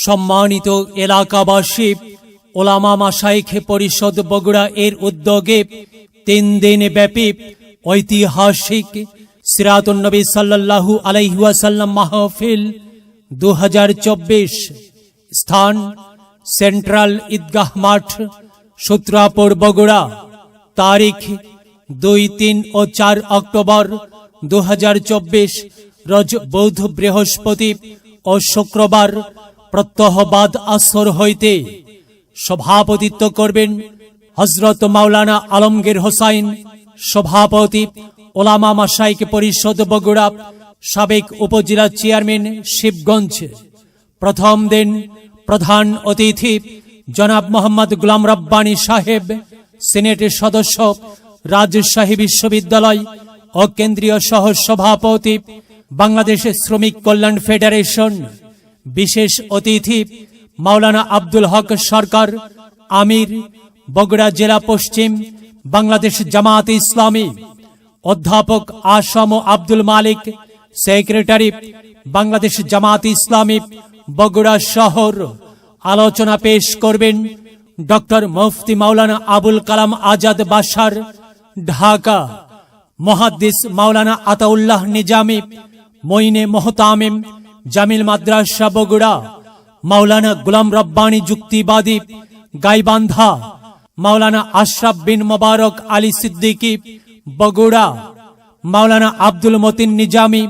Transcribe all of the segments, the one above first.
সম্মানিত এলাকাবাসী, ওলামা মাশায়েখ পরিষদ বগুড়া এর উদ্যোগে 3 দিন ব্যাপী ঐতিহাসিক সিরাতুন নবী সাল্লাল্লাহু আলাইহি ওয়াসাল্লাম মাহফিল 2024, স্থান সেন্ট্রাল ঈদগাহ মাঠ, সূত্রাপুর, বগুড়া। তারিখ 2, 3 ও 4 অক্টোবর 2024, রোজ বুধ, বৃহস্পতি ও শুক্রবার প্রত্যহবাদ আসর হইতে। সভাপতিত্ব করবেন হযরত মাওলানা আলমগীর হোসাইন, সভাপতি ওলামা মাশায়েখ পরিষদ বগুড়া, সাবেক উপজেলা চেয়ারম্যান শিবগঞ্জ। প্রথম দিন প্রধান অতিথি জনাব মোহাম্মদ গোলাম রব্বানী সাহেব, সিনেটের সদস্য, রাজশাহী বিশ্ববিদ্যালয় ও কেন্দ্রীয় সহ সভাপতি বাংলাদেশ শ্রমিক কল্যাণ ফেডারেশন। বিশেষ অতিথি মাওলানা আব্দুল হক সরকার, আমির, বগুড়া জেলা পশ্চিম, বাংলাদেশ জামাত ইসলামী। অধ্যাপক আসম আব্দুল মালিক, সেক্রেটারি, বাংলাদেশ জামাত ইসলামী, বগুড়া শহর। আলোচনা পেশ করবেন ডক্টর মুফতি মাওলানা আবুল কালাম আজাদ বাশার, ঢাকা। মুহাদ্দিস মাওলানা আতাউল্লাহ নিজামী, মঈনে মোহতামিম, জামিল মাদ্রাসা, বগুড়া। মাওলানা গোলাম রব্বানী যুক্তিবাদী, গাইবান্ধা। মাওলানা আশরাফ বিন মোবারক আলী সিদ্দিকী, বগুড়া। মাওলানা আব্দুল মতিন নিজামী,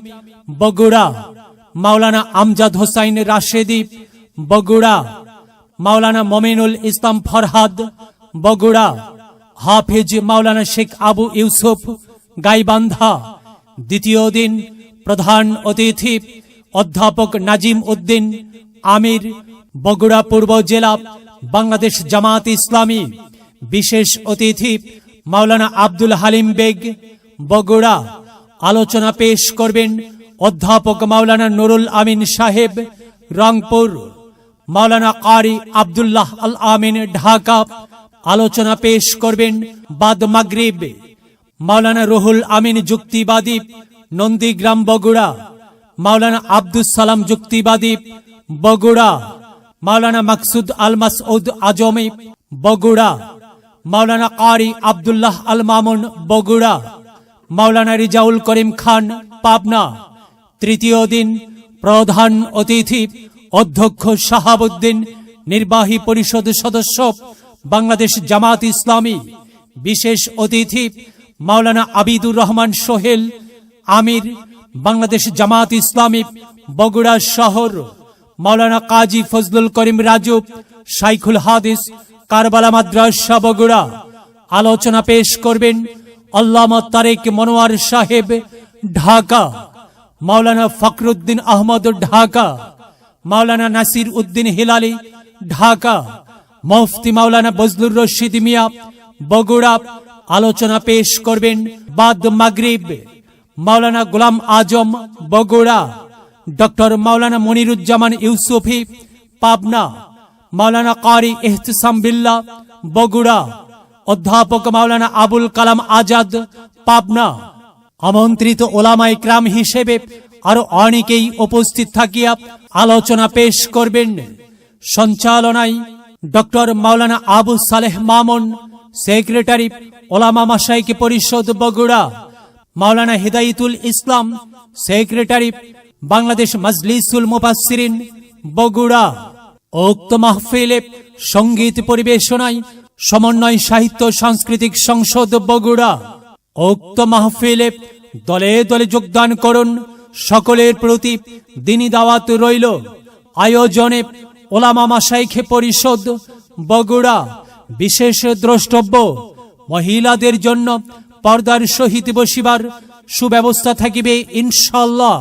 বগুড়া। মাওলানা আমজাদ হোসাইন রাশেদি, বগুড়া। মাওলানা মমিনুল ইসলাম ফরহাদ, বগুড়া। হাফেজ মাওলানা শেখ আবু ইউসুফ, গাইবান্ধা। দ্বিতীয় দিন প্রধান অতিথি অধ্যাপক নাজিম উদ্দিন, আমির, বগুড়া পূর্ব জেলা, বাংলাদেশ জামাত ইসলামী। বিশেষ অতিথি মাওলানা আব্দুল হালিম বেগ, বগুড়া। আলোচনা পেশ করবেন অধ্যাপক মাওলানা নুরুল আমিন সাহেব, রংপুর। মাওলানা কারি আব্দুল্লাহ আল আমিন, ঢাকা। আলোচনা পেশ করবেন বাদ মাগরিব মাওলানা রুহুল আমিন যুক্তিবাদী, নন্দীগ্রাম, বগুড়া। মাওলানা আব্দুস সালাম যুক্তিবাদী, বগুড়া। মাওলানা মাকসুদ আল মাসউদ আজমি, বগুড়া। মাওলানা কারি আব্দুল্লাহ আল মামুন, বগুড়া। মাওলানা রিজাউল করিম খান, পাবনা। তৃতীয় দিন প্রধান অতিথি অধ্যক্ষ শাহাবুদ্দিন, নির্বাহী পরিষদ সদস্য, বাংলাদেশ জামাত ইসলামী। বিশেষ অতিথি মাওলানা আবিদুর রহমান সোহেল, আমির, বাংলাদেশ জামাত ইসলামী, বগুড়া শহর। মাওলানা কাজী ফজলুল করিম রাজু, শাইখুল হাদিস, কারবালা মাদ্রাসা, বগুড়া। আলোচনা পেশ করবেন আল্লামা তারেক মনোয়ার সাহেব, ঢাকা। মাওলানা ফখরুদ্দিন আহমদ, ঢাকা। মাওলানা নাসির উদ্দিন হিলালি, ঢাকা। মুফতি মাওলানা বজলুর রশিদ মিয়া, বগুড়া। আলোচনা পেশ করবেন বাদ মাগরিব মাওলানা গোলাম আজম, বগুড়া। ডক্টর মাওলানা মনিরুজ্জামান ইউসুফি, পাবনা। মাওলানা কারি ইহতিসাম বিল্লাহ, বগুড়া। অধ্যাপক মাওলানা আবুল কালাম আজাদ, পাবনা। আমন্ত্রিত ওলামা ইকরাম হিসেবে আরো অনেকেই উপস্থিত থাকিয়া আলোচনা পেশ করবেন। সঞ্চালনায় ডক্টর মাওলানা আবু সালেহ মামুন, সেক্রেটারি, ওলামা মাশায়েখ পরিষদ, বগুড়া। মাওলানা হিদায়াতুল ইসলাম, সেক্রেটারি, বাংলাদেশ মাজলিসুল মুফাসসিরিন, বগুড়া। উক্ত মাহফিলে সঙ্গীত পরিবেশনায় সমন্বয় সাহিত্য সাংস্কৃতিক সংসদ, বগুড়া। উক্ত মাহফিলে দলে দলে যোগদান করুন। সকলের প্রতি দ্বীনি দাওয়াত রইল। আয়োজনে ওলামা মাশায়েখ পরিষদ, বগুড়া। বিশেষ দ্রষ্টব্য মহিলাদের জন্য পর্দার সহিত বসিবার সুব্যবস্থা থাকিবে ইনশাআল্লাহ।